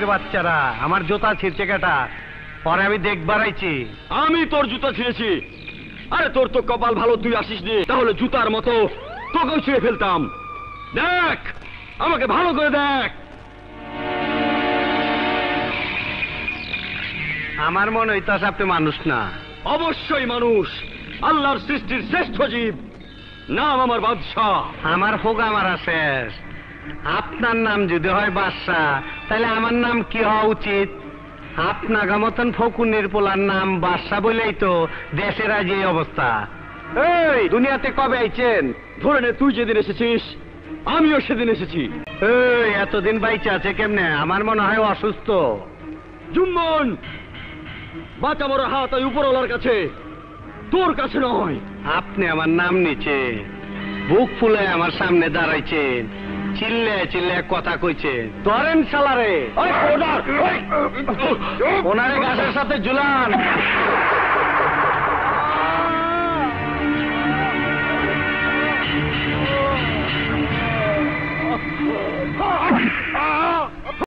হারামির বাচ্চারা আমার জুতা ছিঁড়ছে কেটা, পরে আমি দেখবার আইছি। আমি তোর জুতা ছিঁড়েছি? আরে তোর তো কপাল ভালো, তুই আসিস নি, তাহলে জুতার মতো তোকেও ছিঁড়ে ফেলতাম। দেখ, আমাকে ভালো করে দেখ। আমার মনে হইতাছে আপনি মানুষ না। অবশ্যই মানুষ, আল্লাহর সৃষ্টির শ্রেষ্ঠ জীব, নাম আমার বাদশাহ। আমার হোগা মারা শেষ। আপনার নাম যদি হয় বাদশাহ, তাহলে আমার নাম কি হওয়া উচিত? আপনাগা মতন ফকুনের পোলার নাম বাদশাহ বলেই তো দেশের আজ এই অবস্থা। এই দুনিয়াতে কবে আইছেন? ধরে নে, তুই যেদিন এসেছিস আমিও সেদিন এসেছি। এই এতদিন বাইচে আছে কেমনে? আমার মনে হয় অসুস্থ। জুম্মন, বাঁচা বড় হাত ওই উপরওয়ালার কাছে, তোর কাছে নয়। আপনি আমার নাম নিচে বুক ফুলে আমার সামনে দাঁড়াইছেন, চিল্লে চিল্লে কথা কইছেন। ধরেন শালারে, ওনারে গাছের সাথে ঝুলান।